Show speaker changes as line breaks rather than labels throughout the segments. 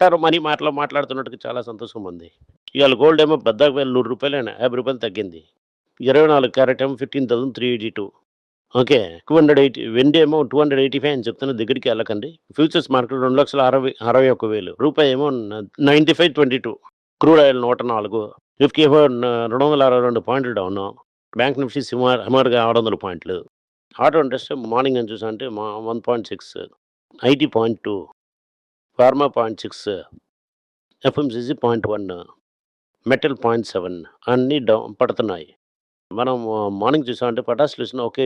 Money మాట్లాడుతున్నట్టుగా చాలా సంతోషంగా ఉంది. ఇవాళ గోల్డ్ ఏమో పెద్దగా రూ. 100 రూ. 50 తగ్గింది. 24 క్యారెట్ ఏమో 15,382. ఓకే. 280 వెండి ఏమో 285 అని చెప్తున్నా దగ్గరికి ఎళ్ళకండి. ఫ్యూచర్స్ మార్కెట్ 2,61,000 రూపాయేమో 95.22. Crude oil 104. నిఫ్టీ ఏమో 262 పాయింట్లు డౌను. బ్యాంక్ నిఫ్టీ సుమారుగా 600 పాయింట్లు. ఆటో ఇండస్ట్రీ మార్నింగ్ ఏం చూసామంటే 1.6, ఐటీ 0.2, ఫార్మా 0.6, ఎఫ్ఎంసీజీ 0.1, మెటల్ 0.7 అన్నీ పడుతున్నాయి. మనం మార్నింగ్ చూసామంటే పటాస్ లిస్ట్‌లో ఒకే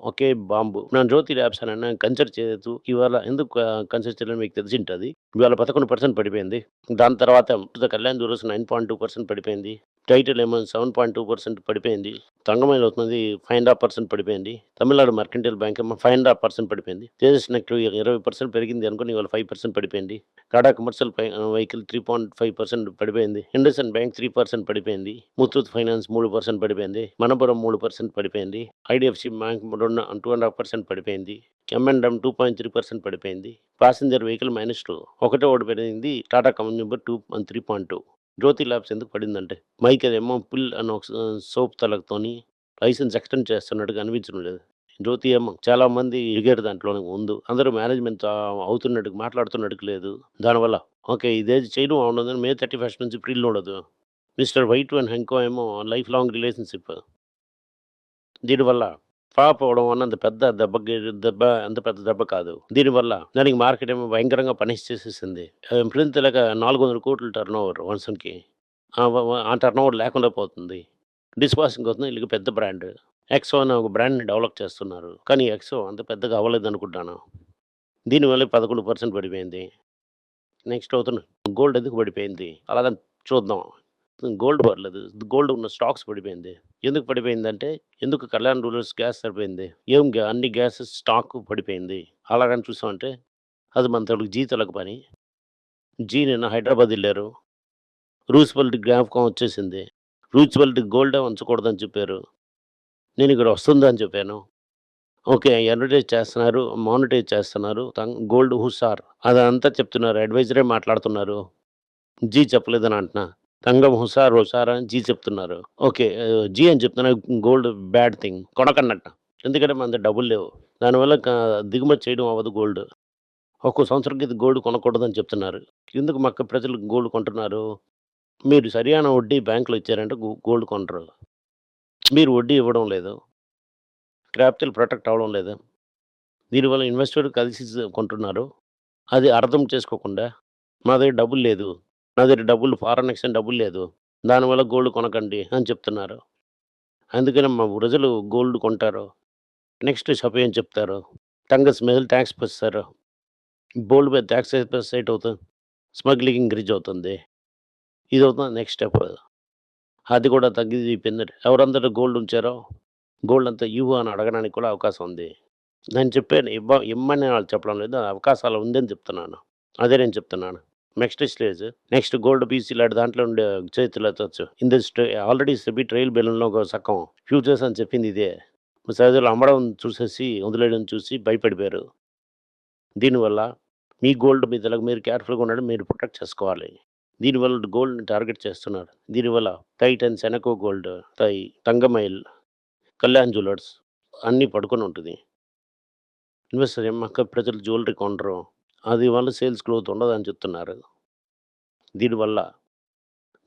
ఒకే బాంబు. నేను జ్యోతి ల్యాబ్స్ అని కన్సిడర్ చేయొద్దు. ఇవాళ ఎందుకు కన్సిడర్ చేయలేదో మీకు తెలిసుంటది. ఇవాళ 11% పడిపోయింది. దాని తర్వాత కళ్యాణ్ జ్యువెల్లర్స్ 9.2% పడిపోయింది. టైటిల్ ఏమో 7.2% పడిపోయింది. తంగమైన అవుతుంది 5.5% పడిపోయింది. తమిళనాడు మర్కంటైల్ బ్యాంక్ ఏమో 5.5% పడిపోయింది. తేజస్ నెక్ట్ 20% పెరిగింది అనుకోని ఇవాళ 5% పడిపోయింది. టాటా కమర్షియల్ వెహికల్ 3.5% పడిపోయింది. ఇండస్ఇండ్ బ్యాంక్ 3% పడిపోయింది. ముత్తూట్ ఫైనాన్స్ 3% పడిపోయింది. మనపురం 3% పడిపోయింది. ఐడీఎఫ్‌సి బ్యాంక్ 2.5% పడిపోయింది. M&M 2.3% పడిపోయింది. ప్యాసింజర్ వెహికల్ -2 ఒకటే ఒకటి పెరిగింది. టాటా కన్స్యూమర్ 3.2. జ్యోతి ల్యాబ్స్ ఎందుకు పడిందంటే మైకేలేమో పిల్ అని ఒక సోప్ తలతోని లైసెన్స్ ఎక్స్టెండ్ చేస్తున్నట్టుగా అనిపించడం లేదు. జ్యోతి ఏమో చాలామంది ఎదిగారు దాంట్లోనే ముందు. అందరూ మేనేజ్‌మెంట్ అవుతున్నట్టుగా మాట్లాడుతున్నట్టుగా లేదు. దానివల్ల ఓకే. ఇదేది చేయడం బాగుండదని మే 31 నుంచి ప్రీ లోడదు. మిస్టర్ వైట్ అండ్ హెంకో ఏమో లైఫ్ లాంగ్ రిలేషన్‌షిప్. దీనివల్ల ఫ్లాప్ అవ్వడం వల్ల అంత పెద్ద దెబ్బ కాదు. దీనివల్ల దానికి మార్కెట్ ఏమో భయంకరంగా పనిష్ చేసేసింది. ఎప్పుడైనా తెలియక 400,00,00,000 టర్నోవర్ వన్సన్‌కి. ఆ టర్నోవర్ లేకుండా పోతుంది. డిస్‌వాషింగ్ అవుతుంది. ఈళ్ళకి పెద్ద బ్రాండ్. ఎక్సో అనే ఒక బ్రాండ్‌ని డెవలప్ చేస్తున్నారు. కానీ ఎక్సో అంత పెద్దగా అవ్వలేదనుకుంటాను. దీనివల్ల 11% పడిపోయింది. నెక్స్ట్ అవుతున్న గోల్డ్ ఎందుకు పడిపోయింది? అలాగని చూద్దాం. గోల్డ్ పడలేదు. గోల్డ్ ఉన్న స్టాక్స్ పడిపోయింది. ఎందుకు పడిపోయిందంటే, ఎందుకు కళ్యాణ్ జ్యువెల్లర్స్ గ్యాస్ సరిపోయింది. అన్ని గ్యాసెస్ స్టాక్ పడిపోయింది. అలాగని చూసామంటే, అది మన తాలూకు జీ తాలూకు పని. జీ నిన్న హైదరాబాద్ ఎళ్లారు. రూస్‌వెల్ట్ జ్ఞాపకం వచ్చేసింది. రూస్‌వెల్ట్ గోల్డే ఉంచకూడదని చెప్పారు. నేనిక్కడ వస్తుందని చెప్పాను. ఓకే. అడ్వర్టైజ్ చేస్తున్నారు. మానిటైజ్ చేస్తున్నారు. గోల్డ్ హుషార్ అదంతా చెప్తున్నారు. అడ్వైజరే మాట్లాడుతున్నారు. జీ చెప్పలేదని అంటున్నా. తంగం హుషార్, హుషార్ అని జీ చెప్తున్నారు. ఓకే. జీ అని చెప్తున్నా గోల్డ్ బ్యాడ్ థింగ్ కొనకండంట. ఎందుకంటే మన దగ్గర డబ్బులు లేవు. దానివల్ల దిగుమతి చేయడం అవ్వదు గోల్డ్. ఒక్కో సంవత్సరం కింద గోల్డ్ కొనకూడదని చెప్తున్నారు. ఎందుకు ప్రజలు గోల్డ్ కొంటున్నారు? మీరు సరియైన వడ్డీ బ్యాంక్‌లో ఇచ్చారంటే గోల్డ్ కొనరు. మీరు వడ్డీ ఇవ్వడం లేదు. క్యాపిటల్ ప్రొటెక్ట్ అవ్వడం లేదు. దీనివల్ల ఇన్వెస్టర్ కలిసి కొంటున్నారు. అది అర్థం చేసుకోకుండా మా దగ్గర డబ్బులు లేదు. నా దగ్గర డబ్బులు ఫారెన్ ఎక్స్‌చేంజ్ డబ్బులు లేదు. దానివల్ల గోల్డ్ కొనకండి అని చెప్తున్నారు. అందుకనే మా ప్రజలు గోల్డ్ కొంటారు. నెక్స్ట్ ఏం చెప్తారు. టంగస్ మీద టాక్స్ వేస్తారు. గోల్డ్ మీద టాక్స్ వేస్తే అవుతుంది. స్మగ్లింగ్ ఇంక్రీజ్ అవుతుంది. ఇదవుతుంది నెక్స్ట్ స్టెప్. అది కూడా తగ్గిపోయింది. ఎవరందరూ గోల్డ్ ఉంచారో గోల్డ్ అంతా ఇవ్వు అని అడగడానికి కూడా అవకాశం ఉంది. నేను చెప్పాను ఇమ్మని వాళ్ళు చెప్పడం లేదు. అవకాశాలు ఉందని చెప్తున్నాను. అదే నేను చెప్తున్నాను. Next stage next gold PC లాంటి దాంట్లో ఉండే చేతులు ఎత్తొచ్చు. ఆల్రెడీ సెబీ ట్రయల్ బెలూన్‌లో ఒక సగం ఫ్యూచర్స్ అని చెప్పింది ఇదే. సహజంగా అమ్మడం చూసేసి వదిలేయడం చూసి భయపడిపోయారు. దీనివల్ల మీ గోల్డ్ మీరు కేర్‌ఫుల్‌గా ఉండడం మీరు ప్రొటెక్ట్ చేసుకోవాలి. దీనివల్ల గోల్డ్‌ని టార్గెట్ చేస్తున్నారు. దీనివల్ల టైటన్, సెనెకో గోల్డ్, తంగమైల్, కళ్యాణ్ జ్యువెల్లర్స్ అన్నీ పడుకొని ఉంటది. ఇన్వెస్టర్ ప్రజలు జ్యువెల్లరీ కొనరు. అది వల్ల సేల్స్ గ్రోత్ ఉండదని చెప్తున్నారు.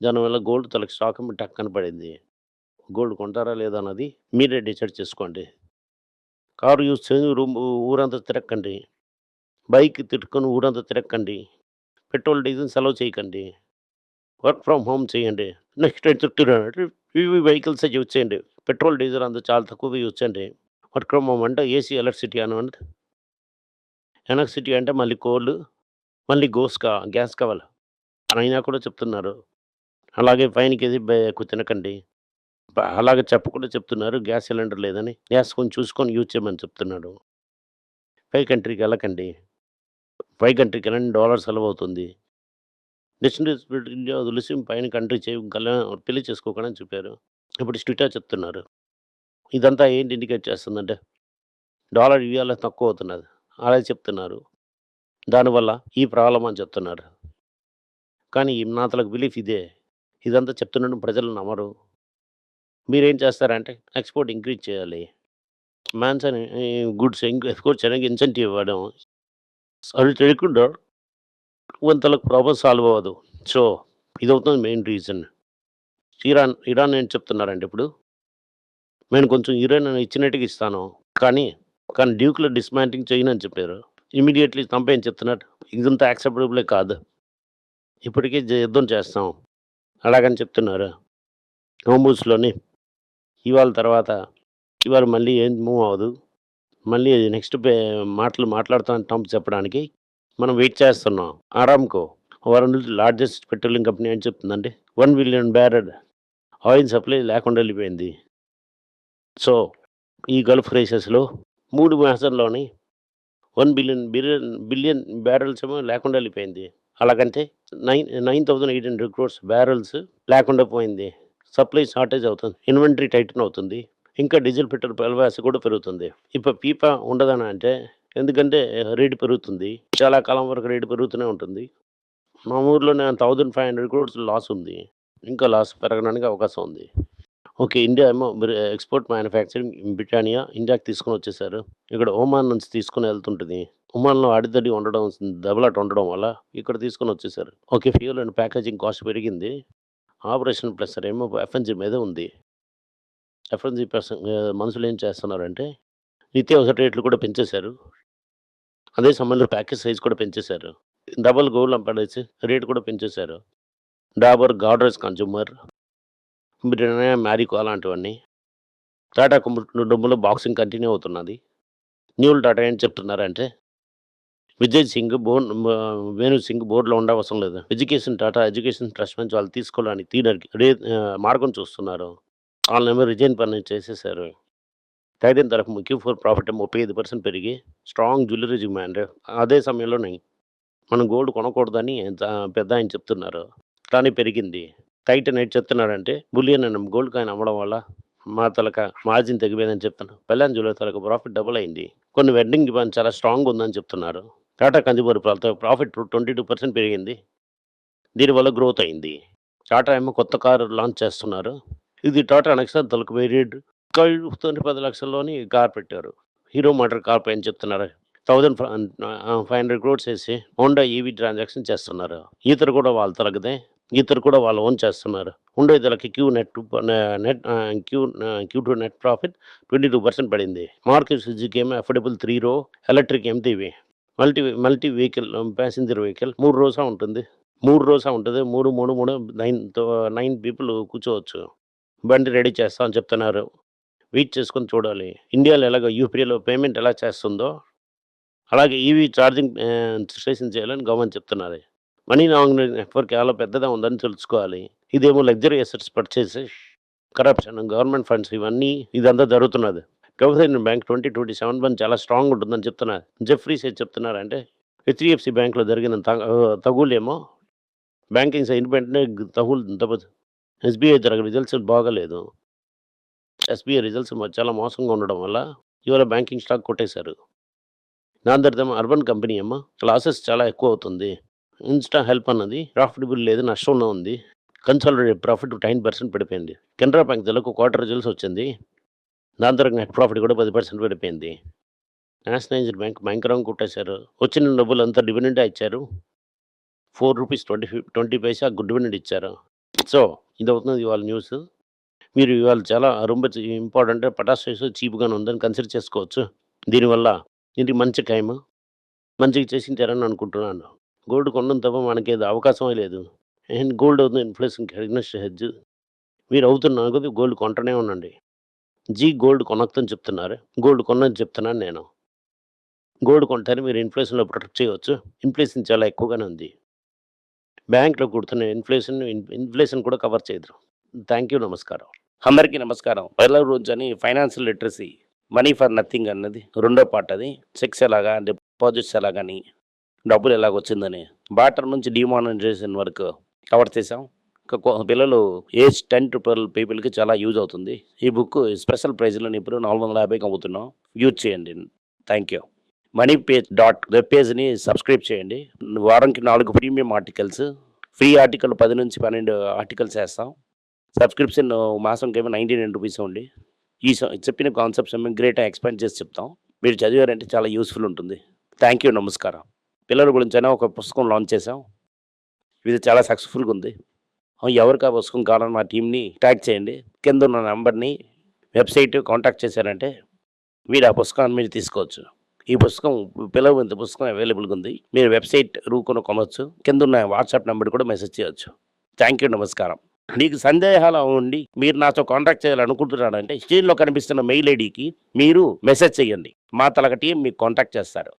దానివల్ల గోల్డ్ తలకి స్టాక్ టక్కన పడింది. గోల్డ్ కొంటారా లేదా అన్నది మీరే డిసైడ్ చేసుకోండి. కారు యూజ్ చేసి ఊరంతా తిరక్కండి. బైక్ తిట్టుకొని ఊరంతా తిరక్కండి. పెట్రోల్, డీజిల్ సెలవు చేయకండి. వర్క్ ఫ్రమ్ హోమ్ చేయండి. నెక్స్ట్ ఏంటంటే ఈవీ వెహికల్సే యూజ్ చేయండి. పెట్రోల్, డీజిల్ అంతా చాలా తక్కువగా యూజ్ చేయండి. వర్క్ ఫ్రమ్ హోమ్ అంటే ఏసీ, ఎలక్ట్రిసిటీ అనండి. ఎలక్ట్రిసిటీ అంటే మళ్ళీ కోల్, మళ్ళీ గ్యాస్ కావాలి. అయినా కూడా చెప్తున్నారు. అలాగే పైనకేసి ఎక్కువ తినకండి. అలాగే చెప్పకుండా చెప్తున్నారు గ్యాస్ సిలిండర్ లేదని. గ్యాస్ కొంచెం చూసుకొని యూజ్ చేయమని చెప్తున్నాడు. పై కంట్రీకెళ్ళకండి. పై కంట్రీకెళ్ళండి డాలర్ సెలవవుతుంది. ఇండియా వదిలేసి పైన కంట్రీ పెళ్లి చేసుకోకండి అని చెప్పారు. ఇప్పుడు స్ట్రిక్ట్‌గా చెప్తున్నారు. ఇదంతా ఏంటి ఇండికేట్ చేస్తుందంటే డాలర్ ఇవాళ తక్కువ అవుతున్నది. అలాగే చెప్తున్నారు. దానివల్ల ఈ ప్రాబ్లమ్ అని చెప్తున్నారు. కానీ నా తాలూకు బిలీఫ్ ఇదే. ఇదంతా చెప్తున్నాను ప్రజలు నమ్మరు. మీరేం చేస్తారంటే ఎక్స్‌పోర్ట్ ఇంక్రీజ్ చేయాలి. మాన్స్ అని గూడ్స్ ఎక్స్‌పోర్ట్ చేయడానికి ఇన్సెంటివ్ ఇవ్వడం. అది చేయకుండా కొంతలకు ప్రాబ్లమ్ సాల్వ్ అవ్వదు. సో, ఇదవుతుంది మెయిన్ రీజన్. ఇరాన్ ఏం చెప్తున్నారంటే ఇప్పుడు, నేను కొంచెం ఇరాన్ ఇచ్చినట్టుగా ఇస్తాను. కానీ, డ్యూక్‌లో డిస్మాంటింగ్ చేయనని చెప్పారు. ఇమ్మీడియేట్‌లీ ట్రంప్ ఏం చెప్తున్నాడు, ఇదంతా యాక్సెప్టబులే కాదు. ఇప్పటికే యుద్ధం చేస్తాం. అలాగని చెప్తున్నారు. హోర్ముజ్‌లోని ఇవాళ మళ్ళీ ఏం మూవ్ అవ్వదు. మళ్ళీ నెక్స్ట్ మాట్లాడుతాను ట్రంప్ చెప్పడానికి. మనం వెయిట్ చేస్తున్నాం. Aramco world largest petroleum company ఏం చెప్తుందంటే 1 బిలియన్ బ్యారెల్ ఆయిల్ సప్లై లేకుండా వెళ్ళిపోయింది. సో, ఈ గల్ఫ్ రేసెస్‌లో 3 మాసాల్లోని 1 బిలియన్ బ్యారెల్స్ ఏమో లేకుండా వెళ్ళిపోయింది. అలాగంటే 9,800 క్రోర్స్ బ్యారెల్స్ లేకుండా పోయింది. సప్లై షార్టేజ్ అవుతుంది. ఇన్వెంటరీ టైటన్ అవుతుంది. ఇంకా డీజిల్, పెట్రోల్ విలవాసి కూడా పెరుగుతుంది. ఇప్పుడు పీపా ఉండదని అంటే, ఎందుకంటే రేటు పెరుగుతుంది. చాలా కాలం వరకు రేటు పెరుగుతూనే ఉంటుంది. మా ఊర్లోనే 1,500 క్రోర్స్ లాస్ ఉంది. ఇంకా లాస్ పెరగడానికి అవకాశం ఉంది. ఓకే. ఇండియా ఏమో ఎక్స్‌పోర్ట్ మ్యానుఫ్యాక్చరింగ్ బ్రిటానియా ఇండియాకి తీసుకొని వచ్చేసారు. ఇక్కడ ఒమాన్ నుంచి తీసుకొని వెళ్తుంటది. ఒమాన్‌లో అడిదడి ఉండడం, దెబ్బలాట ఉండడం వల్ల ఇక్కడ తీసుకొని వచ్చేసారు. Okay. Fuel and packaging cost పెరిగింది. ఆపరేషన్ ప్రెషర్ ఏమో ఎఫ్ఎన్‌జీ మీద ఉంది. ఎఫ్ఎన్‌జీ మనుషులు ఏం చేస్తున్నారంటే, నిత్యావసర రేట్లు కూడా పెంచేశారు. అదే సమయంలో ప్యాకేజ్ సైజ్ కూడా పెంచేశారు. డబుల్ గోల్డ్ పడేసి రేట్ కూడా పెంచేశారు. డాబర్, గాడ్రేజ్ కన్జ్యూమర్, బ్రిటానియా, మ్యారికో అలాంటివన్నీ. టాటా కుటుంబంలో బాక్సింగ్ కంటిన్యూ అవుతున్నది. న్యూల్ టాటా ఏం చెప్తున్నారంటే, వేణు సింగ్ బోర్డులో ఉండవసరం లేదు. టాటా ఎడ్యుకేషన్ ట్రస్ట్ నుంచి వాళ్ళు తీసుకోవడానికి మార్గం చూస్తున్నారు. వాళ్ళేమో రిజైన్ పని చేసేశారు. టైటన్ తరఫు Q4 ప్రాఫిట్ 35% పెరిగి స్ట్రాంగ్ జ్యువెలరీ డిమాండ్. అదే సమయంలోనే మనం గోల్డ్ కొనకూడదని పెద్దాయన చెప్తున్నారు. కానీ పెరిగింది. టైటన్ ఏటి చెప్తున్నాడంటే, బులియన్ అండ్ గోల్డ్ కాయిన్ అమ్మడం వల్ల మా మార్జిన్ తగ్గిపోయిందని చెప్తున్నారు. కళ్యాణ్ జ్యువెలరీ తాలూకా ప్రాఫిట్ డబుల్ అయింది. కొన్ని వెడ్డింగ్ డిమాండ్ చాలా స్ట్రాంగ్ ఉందని చెప్తున్నారు. టాటా కన్జ్యూమర్ ప్రాఫిట్ 22% పెరిగింది. దీనివల్ల గ్రోత్ అయింది. టాటా ఏమో కొత్త కారు లాంచ్ చేస్తున్నారు. ఇది టాటా నెక్సాన్ తాలూకు వేరియంట్. 10 లక్షల్లోని కార్ పెట్టారు. హీరో మోటార్ కార్ప్ ఏం చెప్తున్నారు, 1,500 క్రోర్స్ వేసి హోండా ఈవీ ట్రాన్సాక్షన్ చేస్తున్నారు. ఈతరు కూడా వాళ్ళ తరగదే. ఈతరు కూడా వాళ్ళు ఓన్ చేస్తున్నారు. హుండా ఇతరులకి Q2 నెట్ ప్రాఫిట్ 22% పడింది. మారుతి సుజుకి ఏమో అఫోర్డబుల్ 3 రో electric MPV multi vehicle passenger vehicle 3 రోజా ఉంటుంది. 9 పీపుల్ కూర్చోవచ్చు. బండి రెడీ చేస్తా అని చెప్తున్నారు. వెయిట్ చేసుకొని చూడాలి. ఇండియాలో ఎలాగో యూపీఐలో పేమెంట్ ఎలా చేస్తుందో, అలాగే ఈవీ ఛార్జింగ్ స్టేషన్ చేయాలని గవర్నమెంట్ చెప్తున్నది. మనీ లాండరింగ్ నెట్వర్క్ చాలా పెద్దగా ఉందని తెలుసుకోవాలి. ఇదేమో luxury assets purchase, corruption, government funds ఇదంతా జరుగుతున్నది. గవర్నమెంట్ బ్యాంక్ 2027 చాలా స్ట్రాంగ్ ఉంటుందని చెప్తున్నారు. జెఫ్రీస్ ఏం చెప్తున్నారంటే, HDFC బ్యాంక్‌లో జరిగిన తగులేమో బ్యాంకింగ్ ఇండిపెండెంట్ తప్పదు. SBI రిజల్ట్స్ బాగాలేదు. SBI రిజల్ట్స్ చాలా మోసంగా ఉండడం వల్ల ఇవాళ బ్యాంకింగ్ స్టాక్ కొట్టేశారు. దాని తర్వాత అర్బన్ కంపెనీ ఏమో లాసెస్ చాలా ఎక్కువ అవుతుంది. ఇన్స్టా హెల్ప్ అన్నది ప్రాఫిటబుల్ లేదు, నష్టంలో ఉంది. కన్సాలిడేటెడ్ ప్రాఫిట్ 10% పడిపోయింది. కెనరా బ్యాంక్ క్వార్టర్ రిజల్ట్స్ వచ్చింది. దాని తర్వాత నెట్ ప్రాఫిట్ కూడా 10% పడిపోయింది. నేషనలైజ్డ్ బ్యాంక్ భయంకరంగా కొట్టేశారు. వచ్చిన డబ్బులు అంతా డివిడెండే ఇచ్చారు. ₹4.20 డివిడెండ్ ఇచ్చారు. సో, ఇదవుతుంది ఇవాళ న్యూస్. మీరు ఇవాళ చాలా ரொம்ப ఇంపార్టెంట్ పొటాషియం చీప్‌గానే ఉందని కన్సిడర్ చేసుకోవచ్చు. దీనివల్ల ఇది మంచి టైమ్. మంచిగా చేసించారని అనుకుంటున్నాను. గోల్డ్ కొనడం తప్ప మనకేది అవకాశమే లేదు. గోల్డ్ అవుతుంది ఇన్‌ఫ్లేషన్‌కి అగైనెస్ట్ హెడ్జ్. మీరు అవుతున్న కొద్దీ గోల్డ్ కొంటూనే ఉండండి. గోల్డ్ కొనొద్దని చెప్తున్నారు. గోల్డ్ కొనని చెప్తున్నాను నేను. గోల్డ్ కొంటేనే మీరు ఇన్‌ఫ్లేషన్‌లో ప్రొటెక్ట్ చేయవచ్చు. ఇన్‌ఫ్లేషన్ చాలా ఎక్కువగానే ఉంది. బ్యాంక్‌లో కుడుతున్న ఇన్‌ఫ్లేషన్ కూడా కవర్ చేయదు. Thank you. నమస్కారం.
అందరికీ నమస్కారం. రోజని financial literacy, money for nothing అన్నది రెండో పార్ట్. అది చెక్స్ ఎలాగా, డిపాజిట్స్ ఎలాగని, డబ్బులు ఎలాగొచ్చిందని, బార్టర్ నుంచి డిమానిటైజేషన్ వరకు కవర్ చేసాం. పిల్లలు ఏజ్ 10 to 12 పీపుల్కి చాలా యూజ్ అవుతుంది. ఈ బుక్ స్పెషల్ ప్రైజ్లో ఇప్పుడు 450కి అమ్ముతున్నాం. యూజ్ చేయండి. Thank you. MoneyPage వెబ్ పేజ్ని సబ్స్క్రైబ్ చేయండి. వారానికి 4 ప్రీమియం ఆర్టికల్స్ ఫ్రీ ఆర్టికల్ 10 నుంచి 12 ఆర్టికల్స్ వేస్తాం. సబ్స్క్రిప్షన్ మాసంకి ఏమో 99 రూపీస్ ఉండి చెప్పిన కాన్సెప్ట్స్ ఏమో గ్రేట్ ఎక్స్పాండ్ చేసి చెప్తాం. మీరు చదివారంటే చాలా యూస్ఫుల్ ఉంటుంది. థ్యాంక్ యూ, నమస్కారం. పిల్లల గురించి అయినా ఒక పుస్తకం లాంచ్ చేసాం. ఇది చాలా సక్సెస్ఫుల్గా ఉంది. ఎవరికి ఆ పుస్తకం కావాలని మా టీంని ట్యాగ్ చేయండి. కింద ఉన్న నెంబర్ని వెబ్సైట్ కాంటాక్ట్ చేశారంటే మీరు ఆ పుస్తకాన్ని మీరు తీసుకోవచ్చు. ఈ పుస్తకం పిల్లలు ఇంత పుస్తకం అవైలబుల్గా ఉంది. మీరు వెబ్సైట్ కొనొచ్చు. కింద ఉన్న వాట్సాప్ నెంబర్ కూడా మెసేజ్ చేయవచ్చు. థ్యాంక్ యూ, నమస్కారం. మీకు సందేహాలు ఉండి మీరు నాతో కాంటాక్ట్ చేయాలనుకుంటున్నారంటే స్క్రీన్లో కనిపిస్తున్న మెయిల్ ఐడికి మీరు మెసేజ్ చేయండి. మా తలక టీం మీకు కాంటాక్ట్ చేస్తారు.